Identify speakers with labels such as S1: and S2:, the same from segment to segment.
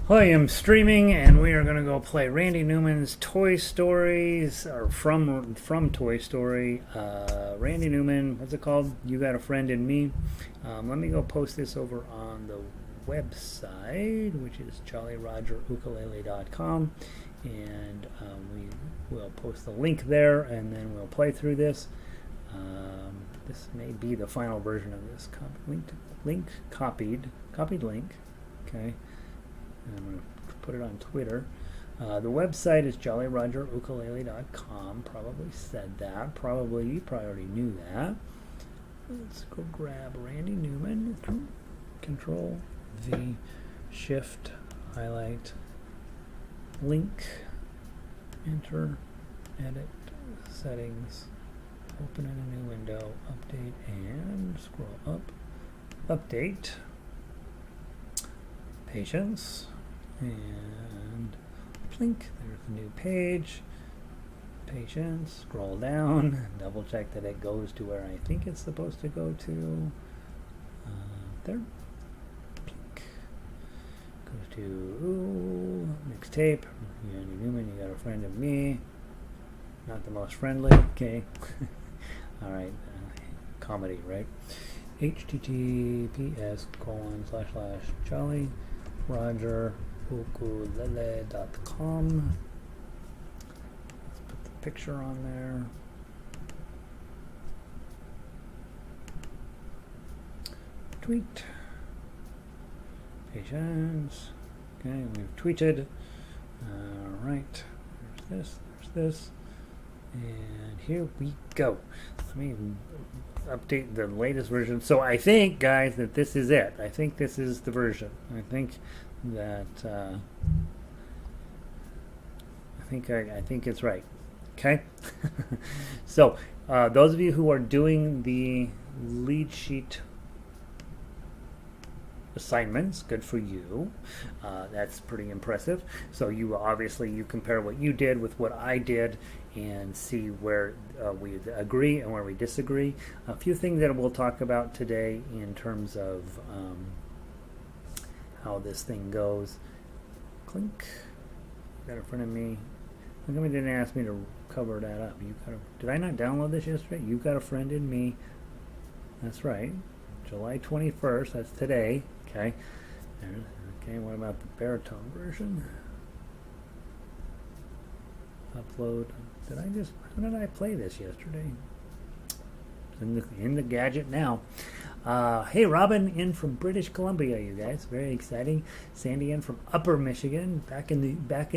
S1: I am streaming, and we are going to go play Randy Newman's Toy Stories, or from Toy Story. Randy Newman, what's it called? You Got a Friend in Me. Let me go post this over on the website, which is jollyrogerukulele.com, and we will post the link there, and then we'll play through this. This may be the final version of this copied link. Okay. And I'm going to put it on Twitter. The website is jollyrogerukulele.com. Probably said that. You probably already knew that. Let's go grab Randy Newman. Control V, Shift, highlight, link, enter, edit, settings, open in a new window, update, and scroll up. Update. Patience. And blink, there's the new page. Patience, scroll down, double check that it goes to where I think it's supposed to go to. There. Blink. Goes to mixtape. Randy Newman, You Got a Friend of Me. Not the most friendly. Okay. Alright. Comedy, right? https://jolly rogerukulele.com. Let's put the picture on there. Tweet. Patience. Okay, we've tweeted. Alright. There's this. And here we go. Let me update the latest version. So I think, guys, that this is it. I think this is the version. I think that I think it's right. Okay. So those of you who are doing the lead sheet assignments, good for you. That's pretty impressive. So you compare what you did with what I did and see where we agree and where we disagree. A few things that we'll talk about today in terms of how this thing goes. Clink. Got in front of me. How come it didn't ask me to cover that up? Did I not download this yesterday? You Got a Friend in Me. That's right. July 21st. That's today. Okay. Okay. What about the baritone version? Upload. How did I play this yesterday? It's in the gadget now. Hey, Robin in from British Columbia, you guys. Very exciting. Sandy in from Upper Michigan, back in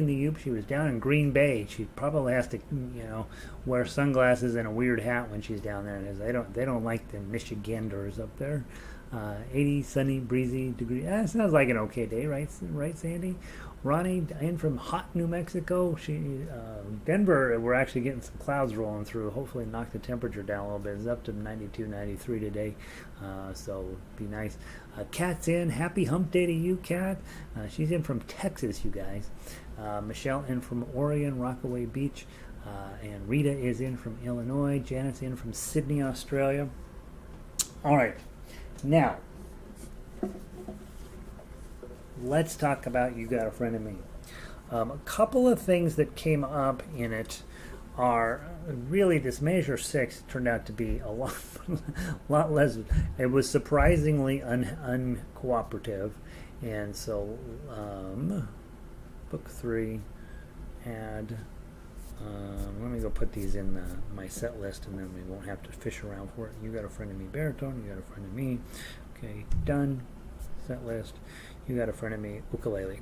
S1: the U. She was down in Green Bay. She probably has to, wear sunglasses and a weird hat when she's down there, because they don't like the Michiganders up there. 80 sunny breezy degree. Sounds like an okay day, right, Sandy? Ronnie in from hot New Mexico. Denver, we're actually getting some clouds rolling through. Hopefully knock the temperature down a little bit. It's up to 92, 93 today, so be nice. Kat's in. Happy hump day to you, Kat. She's in from Texas, you guys. Michelle in from Oregon, Rockaway Beach. And Rita is in from Illinois. Janet's in from Sydney, Australia. All right. Now, let's talk about You Got a Friend in Me. A couple of things that came up in it are really this measure 6 turned out to be a lot less. It was surprisingly uncooperative, and so book 3 add. Let me go put these in my set list, and then we won't have to fish around for it. You Got a Friend in Me baritone. You Got a Friend in Me. Okay, done. Set list. You Got a Friend in Me ukulele.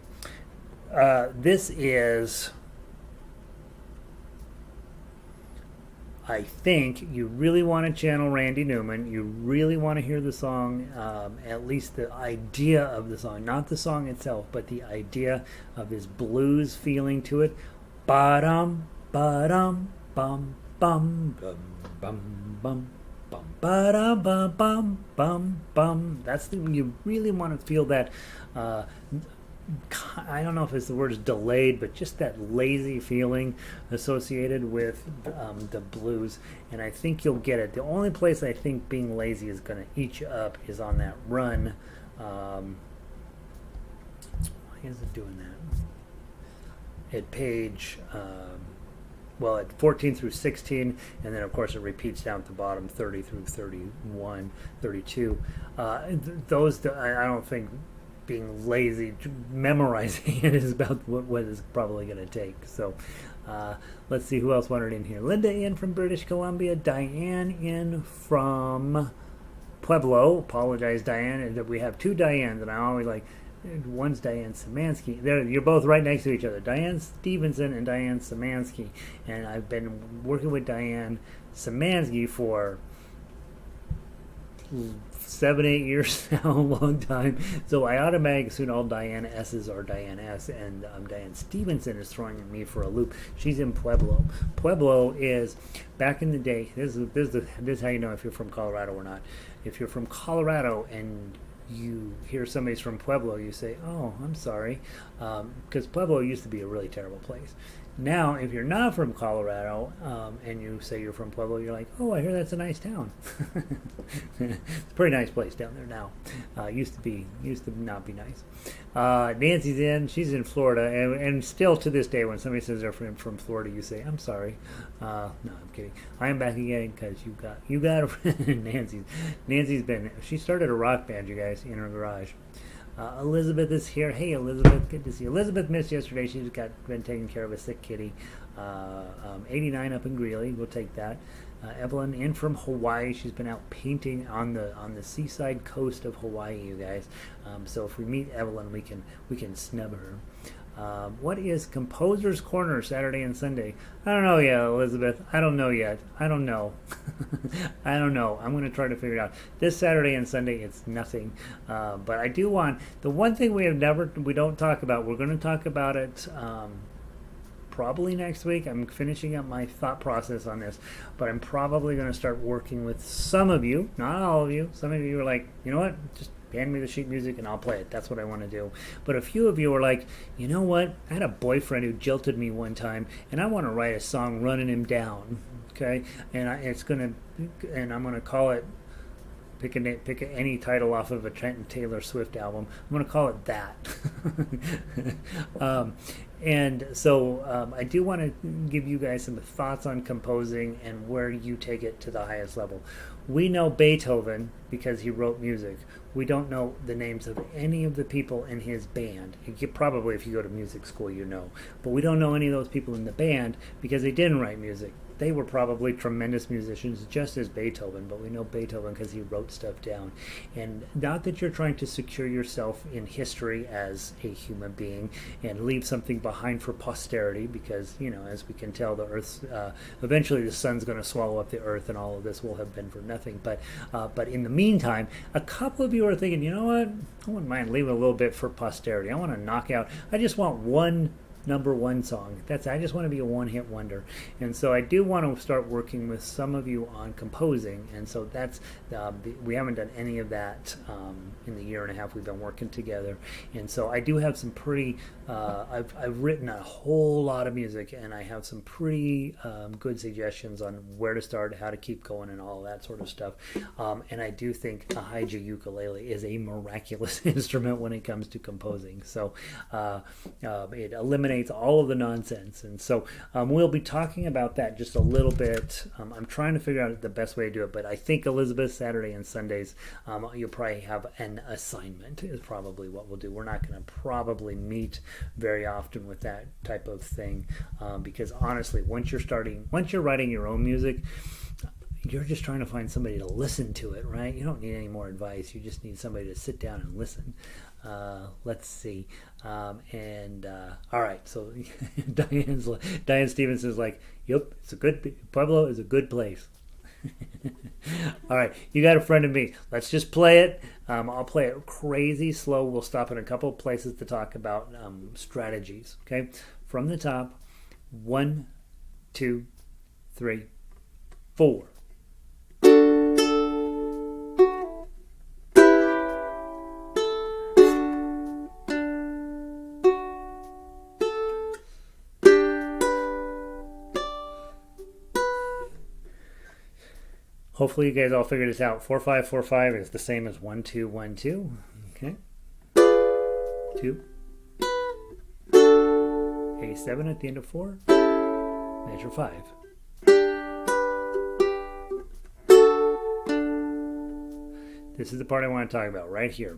S1: This is, I think you really want to channel Randy Newman. You really want to hear the song, at least the idea of the song, not the song itself, but the idea of his blues feeling to it. Ba-dum, ba-dum, bum, bum, bum, bum, bum, bum, ba-dum, bum, bum, bum, bum. That's you really want to feel that. I don't know if the word is delayed, but just that lazy feeling associated with the blues, and I think you'll get it. The only place I think being lazy is going to eat you up is on that run. Why Why is it doing that? At page, well, at 14 through 16, and then of course it repeats down at the bottom, 30 through 31, 32. Those, I don't think being lazy, memorizing it is about what it's probably going to take. So let's see who else wanted in here. Linda in from British Columbia, Diane in from Pueblo. Apologize, Diane. We have two Dianes, and I always like, one's Diane Szymanski. You're both right next to each other. Diane Stevenson and Diane Szymanski. And I've been working with Diane Szymanski for 7-8 years now, a long time. So I automatically assume all Diane S's are Diane S, and Diane Stevenson is throwing me for a loop. She's in Pueblo. Pueblo is, back in the day, this is how you know if you're from Colorado or not. If you're from Colorado and you hear somebody's from Pueblo, you say, oh, I'm sorry, because Pueblo used to be a really terrible place. Now, if you're not from Colorado and you say you're from Pueblo, you're like, oh, I hear that's a nice town. It's a pretty nice place down there now. Used to not be nice. Nancy's in. She's in Florida, and still to this day, when somebody says they're from Florida, you say, I'm sorry. No, I'm kidding. I am back again because you got a friend. Nancy's been. She started a rock band, you guys, in her garage. Elizabeth is here. Hey, Elizabeth, good to see you. Elizabeth missed yesterday. She's been taking care of a sick kitty. 89 up in Greeley. We'll take that. Evelyn in from Hawaii. She's been out painting on the seaside coast of Hawaii, you guys. So if we meet Evelyn, we can snub her. What is Composer's Corner Saturday and Sunday? I don't know yet, Elizabeth. I don't know yet. I don't know. I don't know. I'm going to try to figure it out. This Saturday and Sunday, it's nothing. But I do want, the one thing we don't talk about, we're going to talk about it probably next week. I'm finishing up my thought process on this, but I'm probably going to start working with some of you, not all of you. Some of you are like, you know what, just hand me the sheet music and I'll play it. That's what I want to do. But a few of you are like, you know what? I had a boyfriend who jilted me one time, and I want to write a song running him down. Okay, and I'm gonna call it. Pick any title off of a Trenton Taylor Swift album. I'm gonna call it that. And so I do want to give you guys some thoughts on composing and where you take it to the highest level. We know Beethoven because he wrote music. We don't know the names of any of the people in his band. Probably if you go to music school, you know. But we don't know any of those people in the band because they didn't write music. They were probably tremendous musicians, just as Beethoven, but we know Beethoven because he wrote stuff down. And not that you're trying to secure yourself in history as a human being and leave something behind for posterity, because, you know, as we can tell, the Earth's eventually the sun's going to swallow up the Earth, and all of this will have been for nothing. But in the meantime, a couple of you are thinking, you know what? I wouldn't mind leaving a little bit for posterity. I want to knock out. I just want one number one song. I just want to be a one-hit wonder. And so I do want to start working with some of you on composing. And so that's we haven't done any of that in the year and a half we've been working together. And so I do have some pretty I've written a whole lot of music, and I have some pretty good suggestions on where to start, how to keep going, and all that sort of stuff. And I do think the Haija ukulele is a miraculous instrument when it comes to composing. So it eliminates all of the nonsense. And so we'll be talking about that just a little bit. I'm trying to figure out the best way to do it, but I think, Elizabeth, Saturday and Sundays, you'll probably have an assignment is probably what we'll do. We're not going to probably meet very often with that type of thing because honestly, once you're writing your own music, you're just trying to find somebody to listen to it, right? You don't need any more advice. You just need somebody to sit down and listen. Let's see. All right. So Diane Stevenson's like, yep, Pueblo is a good place. All right, you got a friend of me. Let's just play it. I'll play it crazy slow. We'll stop in a couple of places to talk about strategies. Okay, from the top. 1, 2, 3, 4. Hopefully you guys all figured this out. 4-5-4-5 is the same as 1-2-1-2. Okay. 2, A7 at the end of 4, measure 5. This is the part I want to talk about right here.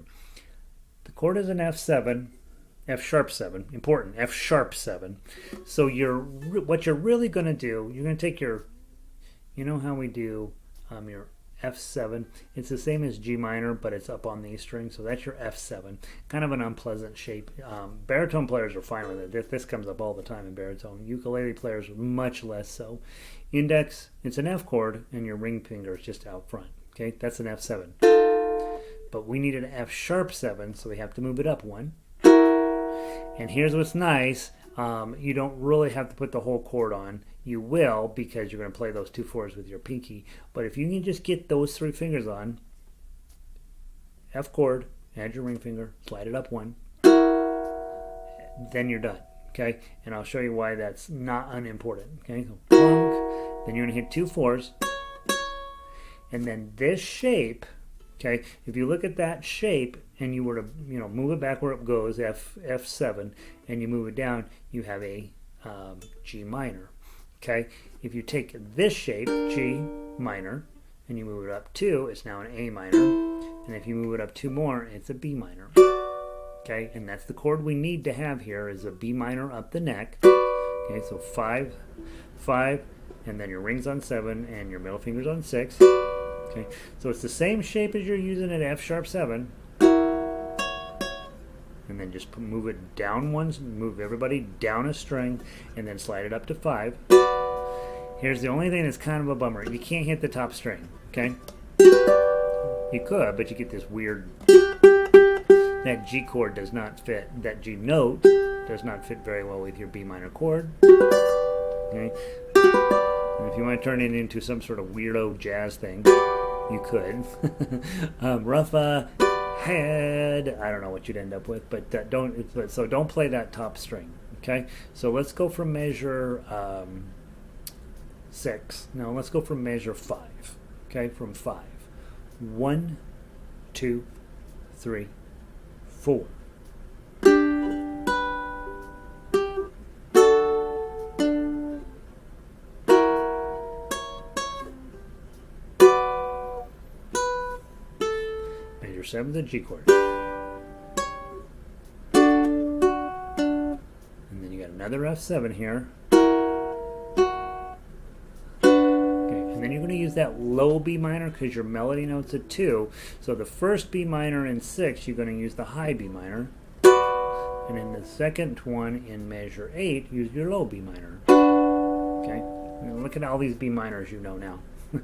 S1: The chord is an F7, F sharp 7, important, F sharp 7. So what you're really going to do, you're going to take your, you know how we do your F7, it's the same as G minor, but it's up on the E string, so that's your F7. Kind of an unpleasant shape. Baritone players are fine with it. This comes up all the time in baritone. Ukulele players much less so. Index, it's an F chord, and your ring finger is just out front. Okay, that's an F7. But we need an F sharp 7, so we have to move it up 1. And here's what's nice. You don't really have to put the whole chord on. You will, because you're going to play those 2 4s with your pinky. But if you can just get those 3 fingers on, F chord, add your ring finger, slide it up 1, then you're done. Okay, and I'll show you why that's not unimportant. Okay, so plunk, then you're going to hit 2 4s, and then this shape. Okay, if you look at that shape and you were to, move it back where it goes, F7, and you move it down, you have a G minor. Okay, if you take this shape, G minor, and you move it up 2, it's now an A minor. And if you move it up 2 more, it's a B minor. Okay, and that's the chord we need to have here is a B minor up the neck. Okay, so 5, 5, and then your ring's on 7 and your middle finger's on 6. Okay, so it's the same shape as you're using at F sharp 7, and then just move it down move everybody down a string, and then slide it up to 5. Here's the only thing that's kind of a bummer: you can't hit the top string. Okay, you could, but you get this weird. That G chord does not fit. That G note does not fit very well with your B minor chord. Okay, and if you want to turn it into some sort of weirdo jazz thing, you could. Rough head. I don't know what you'd end up with, but don't play that top string. Okay, so let's go from measure 6. No, let's go from measure 5. Okay, from 5. 1, 2, 3, 4. Measure 7 the G chord. And then you got another F7 here. And then you're going to use that low B minor because your melody note's a 2. So the first B minor in 6, you're going to use the high B minor. And in the second one in measure 8, use your low B minor. Okay? And look at all these B minors you know now.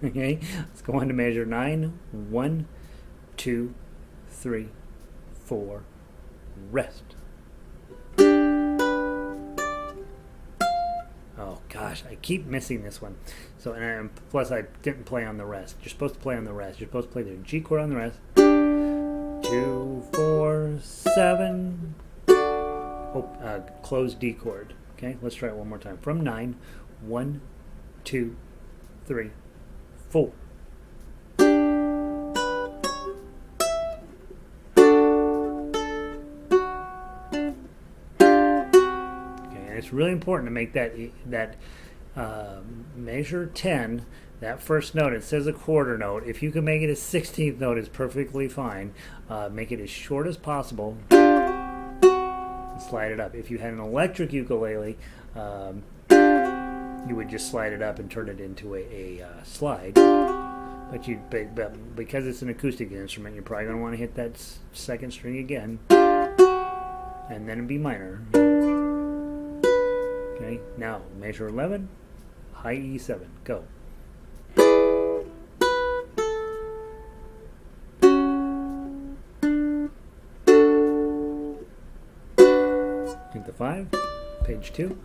S1: Okay? Let's go on to measure 9. 1, 2, 3, 4. Rest. Oh gosh, I keep missing this one. So, plus I didn't play on the rest. You're supposed to play on the rest. You're supposed to play the G chord on the rest. 2, 4, 7. Closed D chord. Okay, let's try it one more time. From 9. 1, 2, 3, 4. It's really important to make that measure 10, that first note. It says a quarter note. If you can make it a 16th note, it's perfectly fine. Make it as short as possible. And slide it up. If you had an electric ukulele, you would just slide it up and turn it into a slide. But because it's an acoustic instrument, you're probably going to want to hit that second string again, and then a B minor. Okay, now measure 11, high E7, go. Hit the 5, page 2.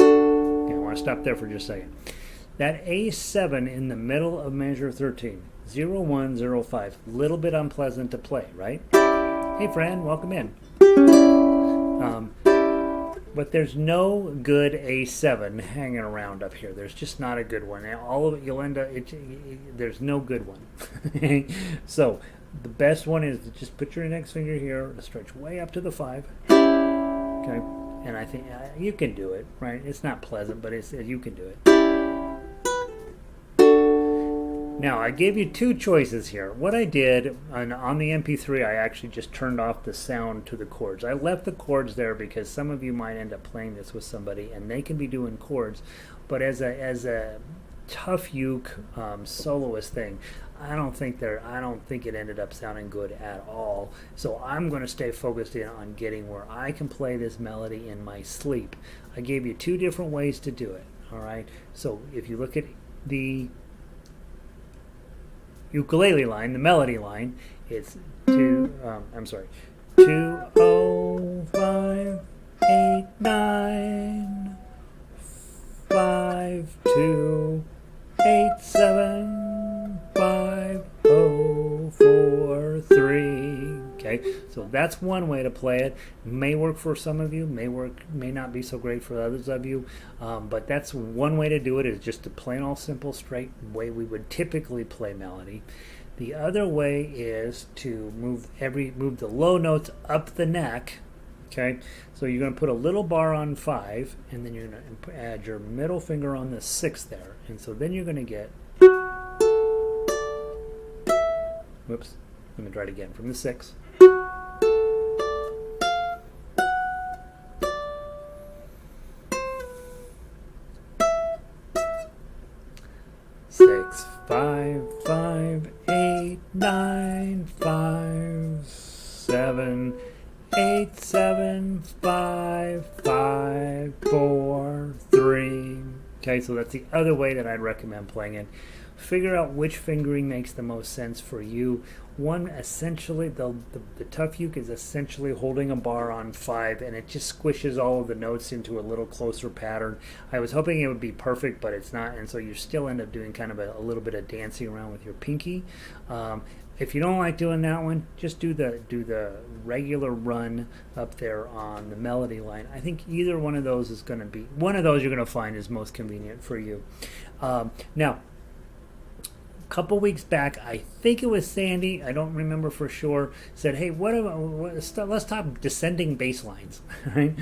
S1: Okay, I want to stop there for just a second. That A7 in the middle of measure 13, 0, 1, 0, 5, little bit unpleasant to play, right? Hey friend, welcome in. But there's no good A7 hanging around up here. There's just not a good one. All of it, you'll end up, there's no good one. So The best one is to just put your index finger here, stretch way up to the 5. Okay, and I think you can do it, right? It's not pleasant, but you can do it. Now, I gave you two choices here. What I did on the MP3, I actually just turned off the sound to the chords. I left the chords there because some of you might end up playing this with somebody, and they can be doing chords. But as a tough uke soloist thing, I don't think it ended up sounding good at all. So I'm going to stay focused in on getting where I can play this melody in my sleep. I gave you two different ways to do it. All right. So if you look at the ukulele line, the melody line, it's 2058952875043. Okay, so that's one way to play it. May work for some of you, may not be so great for others of you, but that's one way to do it, is just a plain old simple straight way we would typically play melody. The other way is to move the low notes up the neck. Okay, so you're going to put a little bar on 5, and then you're going to add your middle finger on the 6 there, and so then you're going to get, whoops, let me try it again from the 6. 6 5 5 8 9 5 7 8 7 5 5 4 3. Okay, so that's the other way that I'd recommend playing it. Figure out which fingering makes the most sense for you. One, essentially, the tough uke is essentially holding a bar on 5, and it just squishes all of the notes into a little closer pattern. I was hoping it would be perfect, but it's not, and so you still end up doing kind of a little bit of dancing around with your pinky. If you don't like doing that one, just do the regular run up there on the melody line. I think either one of those is going to be, one of those you're going to find is most convenient for you. Now, couple weeks back, I think it was Sandy, I don't remember for sure, said, hey, let's talk descending bass lines, right?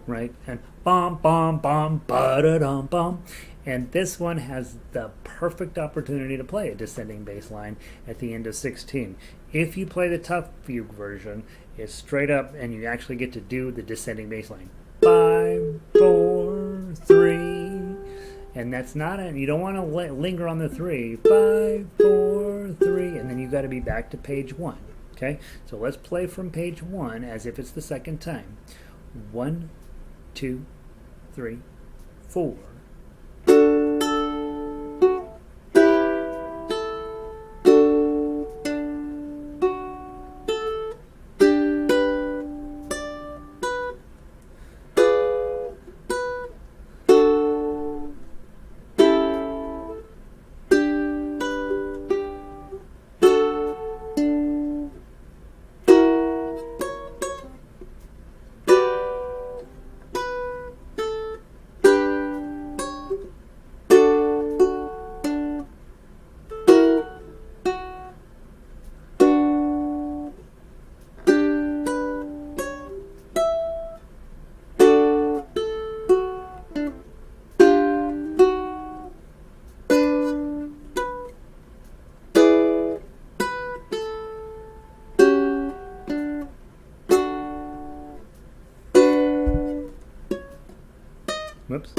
S1: Right, and bom, bom, bom, ba-da-dum, bom. And this one has the perfect opportunity to play a descending bass line at the end of 16. If you play the tough fugue version, it's straight up, and you actually get to do the descending bass line. 5, 4, 3. And that's not it. You don't want to linger on the 3. 5, 4, 3, and then you got to be back to page 1. Okay, so let's play from page 1 as if it's the second time. 1, 2, 3, 4. Whoops.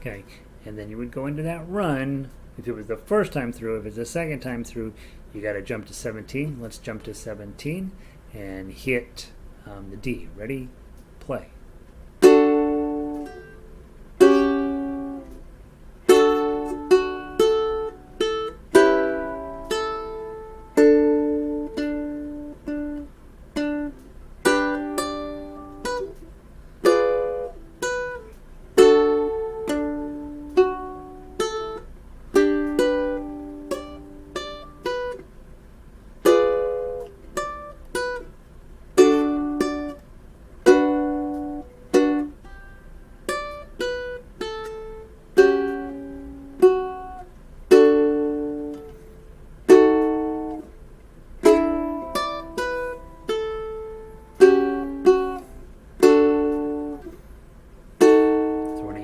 S1: Okay, and then you would go into that run. If it was the first time through, if it's the second time through, you got to jump to 17. Let's jump to 17 and hit the D. Ready? Play.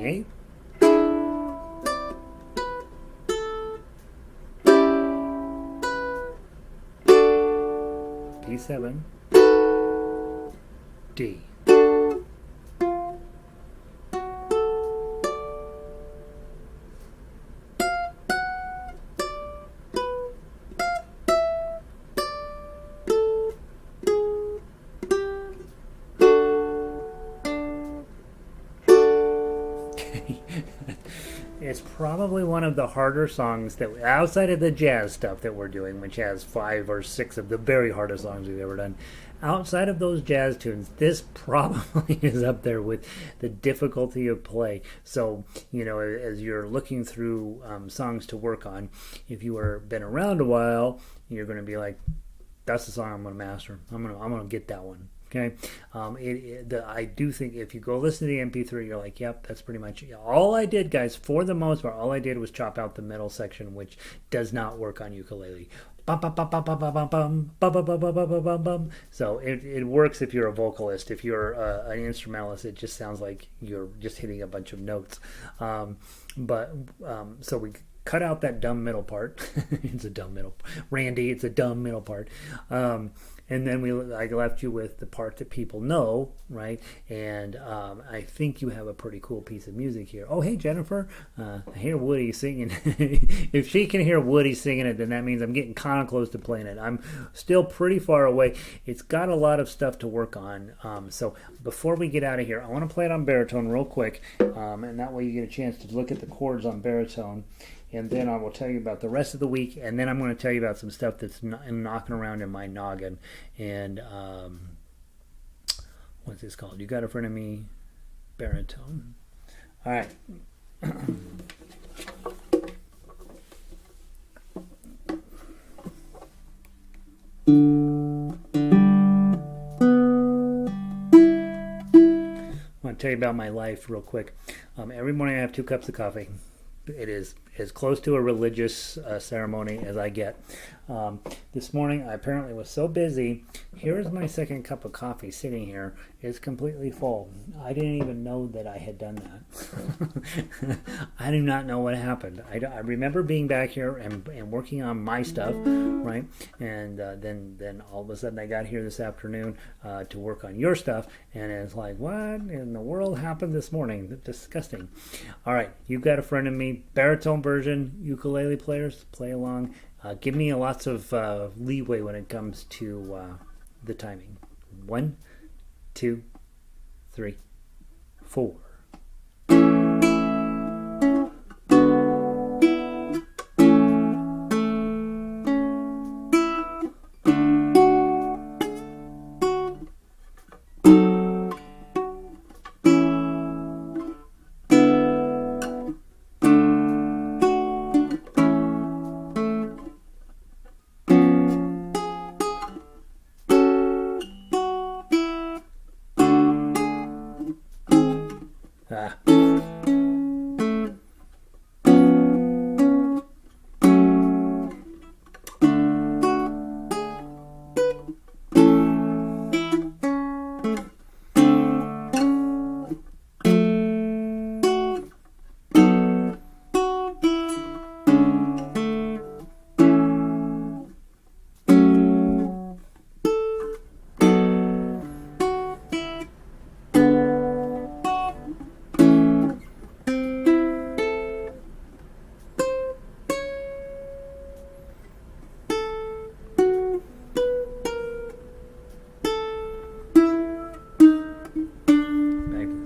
S1: 28. B7, D. It's probably one of the harder songs that, outside of the jazz stuff that we're doing, which has 5 or 6 of the very hardest songs we've ever done. Outside of those jazz tunes, this probably is up there with the difficulty of play. So, you know, as you're looking through songs to work on, if you were been around a while, you're going to be like, that's the song I'm going to master. I'm going to get that one. Okay, I do think if you go listen to the MP3, you're like, yep, that's pretty much it. All I did, guys, for the most part, all I did was chop out the middle section, which does not work on ukulele. Bum, bum, bum, bum, bum, bum, bum, bum, bum, bum, bum, bum, bum, bum. So it works if you're a vocalist. If you're an instrumentalist, it just sounds like you're just hitting a bunch of notes. So we cut out that dumb middle part. It's a dumb middle. Randy, it's a dumb middle part. And then I left you with the part that people know, right? And I think you have a pretty cool piece of music here. Oh, hey, Jennifer. I hear Woody singing. If she can hear Woody singing it, then that means I'm getting kind of close to playing it. I'm still pretty far away. It's got a lot of stuff to work on. So before we get out of here, I want to play it on baritone real quick. And that way you get a chance to look at the chords on baritone. And then I will tell you about the rest of the week, and then I'm going to tell you about some stuff that's knocking around in my noggin. And what's this called? You Got a Friend of Me, baritone. All right. I want to tell you about my life real quick. Every morning I have 2 cups of coffee. It is as close to a religious ceremony as I get. This morning I apparently was so busy. Here is my second cup of coffee sitting here. It's completely full. I didn't even know that I had done that. I do not know what happened. I remember being back here and working on my stuff, right? And then all of a sudden I got here this afternoon to work on your stuff, and it's like, what in the world happened this morning? That's disgusting. All right, You've Got a Friend of Me, baritone version. Ukulele players, play along. Give me lots of leeway when it comes to the timing. 1, 2, 3, 4.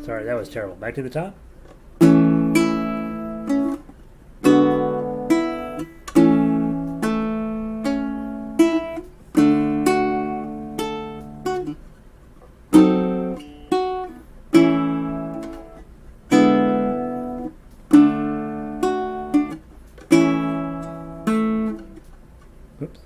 S1: Sorry, that was terrible. Back to the top. Oops.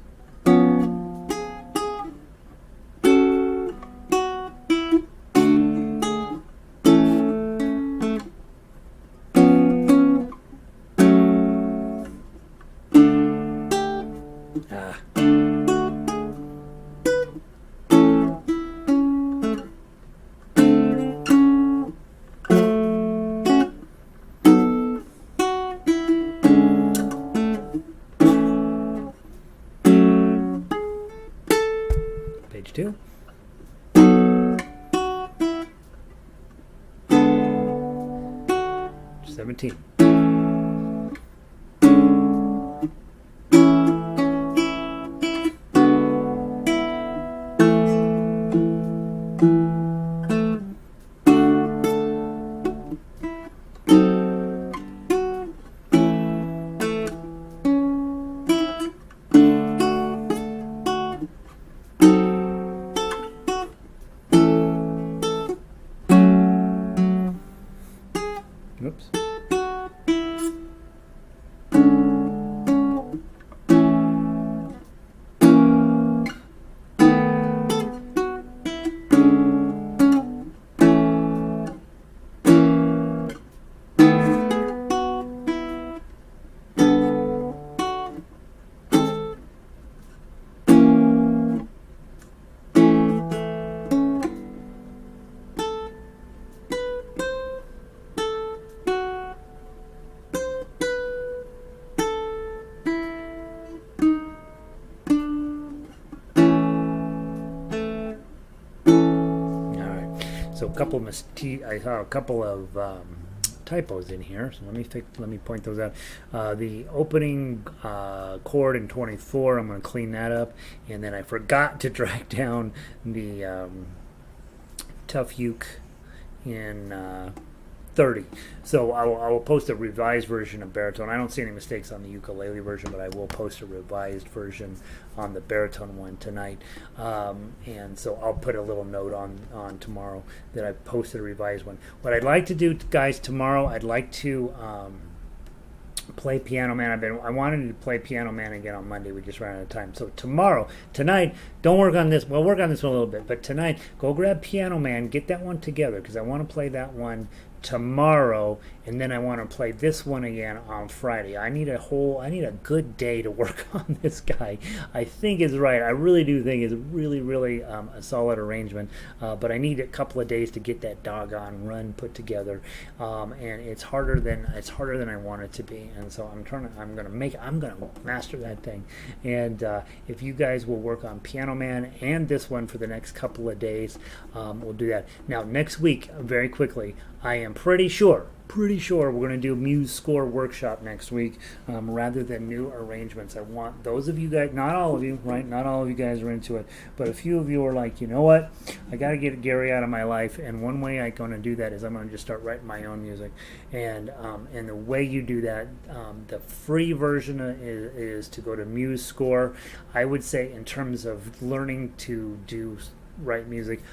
S1: 17. Oops. So I saw a couple of typos in here. So let me point those out. The opening chord in 24, I'm going to clean that up, and then I forgot to drag down the tough uke in 30. So I will post a revised version of baritone. I don't see any mistakes on the ukulele version, but I will post a revised version on the baritone one tonight. And so I'll put a little note on tomorrow that I posted a revised one. What I'd like to do, guys, tomorrow, I'd like to play Piano Man. I wanted to play Piano Man again on Monday. We just ran out of time. So tonight, don't work on this. We'll work on this one a little bit, but tonight, go grab Piano Man, get that one together, because I want to play that one tomorrow, and then I want to play this one again on Friday. I need a good day to work on this guy. I think is right. I really do think it's really a solid arrangement, but I need a couple of days to get that doggone run put together, and it's harder than I want it to be. And so I'm gonna master that thing. And if you guys will work on Piano Man and this one for the next couple of days, we'll do that. Now next week, very quickly, I am pretty sure we're going to do Muse Score Workshop next week, rather than new arrangements. I want those of you guys, not all of you, right? Not all of you guys are into it, but a few of you are like, you know what? I got to get Gary out of my life, and one way I'm going to do that is I'm going to just start writing my own music. And the way you do that, the free version is to go to Muse Score. I would say in terms of learning to write music,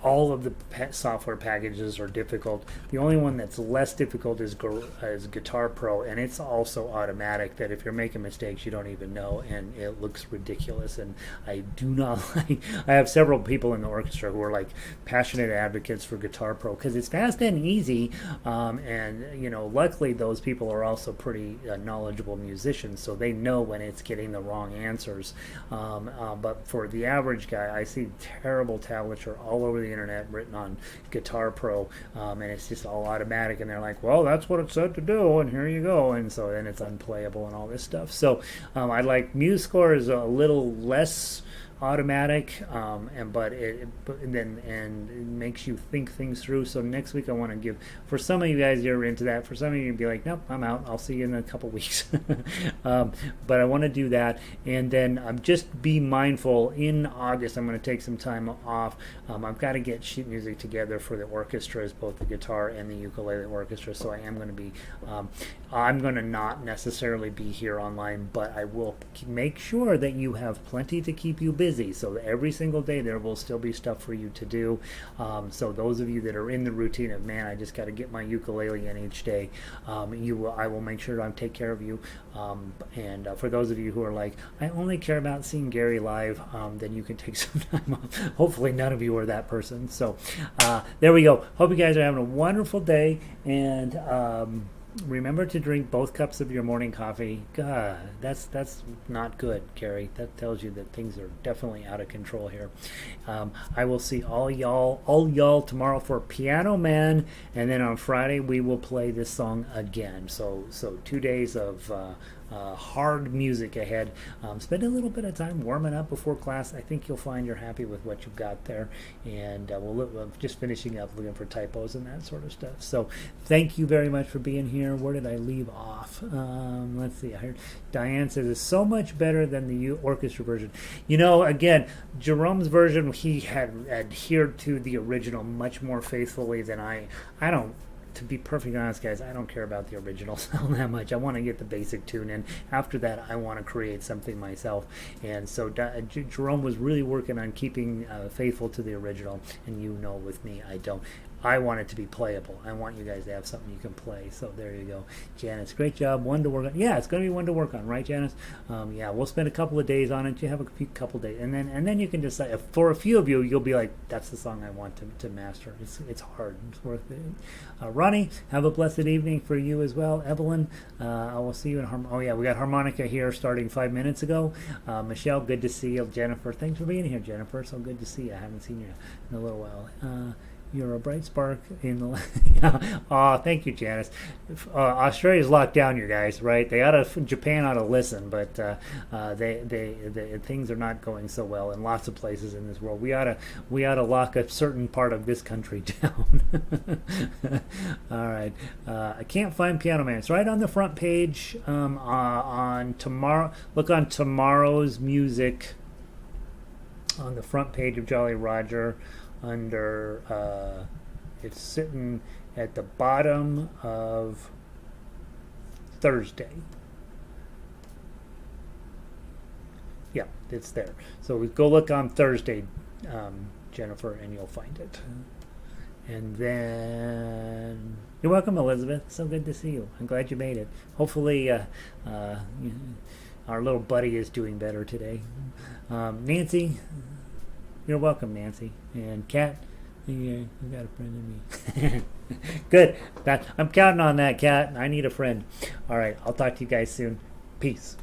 S1: all of the software packages are difficult. The only one that's less difficult is Guitar Pro, and it's also automatic, that if you're making mistakes you don't even know, and it looks ridiculous. And I do not like, I have several people in the orchestra who are like passionate advocates for Guitar Pro because it's fast and easy, and luckily those people are also pretty knowledgeable musicians, so they know when it's getting the wrong answers. But for the average guy, I see terrible tablature all over the internet written on Guitar Pro, and it's just all automatic, and they're like, well, that's what it said to do, and here you go, and so then it's unplayable and all this stuff. So I like Muse Score is a little less automatic, but it makes you think things through. So next week I want to give, for some of you guys you're into that, for some of you you'd be like, nope, I'm out, I'll see you in a couple weeks. But I want to do that, and then just be mindful, in August I'm going to take some time off. I've got to get sheet music together for the orchestras, both the guitar and the ukulele orchestra, so I am going to be I'm going to not necessarily be here online, but I will make sure that you have plenty to keep you busy. So every single day there will still be stuff for you to do. So those of you that are in the routine of, man, I just got to get my ukulele in each day, I will make sure I take care of you. And for those of you who are like, I only care about seeing Gary live, then you can take some time off. Hopefully none of you are that person. So there we go. Hope you guys are having a wonderful day, and remember to drink both cups of your morning coffee. God, that's not good, Gary. That tells you that things are definitely out of control here. I will see all y'all tomorrow for Piano Man, and then on Friday we will play this song again. So 2 days of hard music ahead. Spend a little bit of time warming up before class. I think you'll find you're happy with what you've got there. And we'll just finishing up looking for typos and that sort of stuff. So thank you very much for being here. Where did I leave off? Let's see. I heard Diane says it's so much better than the orchestra version. Again, Jerome's version, he had adhered to the original much more faithfully than I don't. To be perfectly honest, guys, I don't care about the original sound that much. I want to get the basic tune in. After that, I want to create something myself. And so Jerome was really working on keeping faithful to the original. And with me, I don't. I want it to be playable. I want you guys to have something you can play. So there you go. Janice, great job. One to work on. Yeah, it's going to be one to work on, right, Janice? Yeah, we'll spend a couple of days on it. You have a couple days. And then you can decide. For a few of you, you'll be like, that's the song I want to master. It's hard. It's worth it. Ronnie, have a blessed evening for you as well. Evelyn, I will see you in Oh, yeah, we got Harmonica here starting 5 minutes ago. Michelle, good to see you. Jennifer, thanks for being here, Jennifer. So good to see you. I haven't seen you in a little while. You're a bright spark in the. Oh, thank you, Janice. Australia's locked down, you guys. Right? Japan ought to listen, but they things are not going so well in lots of places in this world. We ought to lock a certain part of this country down. All right. I can't find Piano Man. It's right on the front page. On tomorrow, look on tomorrow's music. On the front page of Jolly Roger. Under it's sitting at the bottom of Thursday. Yeah, it's there. So we go look on Thursday, Jennifer, and you'll find it. And then you're welcome, Elizabeth. So good to see you. I'm glad you made it. Hopefully our little buddy is doing better today. Nancy, you're welcome, Nancy. And Kat, you got a friend in me. Good. I'm counting on that, Kat. I need a friend. All right. I'll talk to you guys soon. Peace.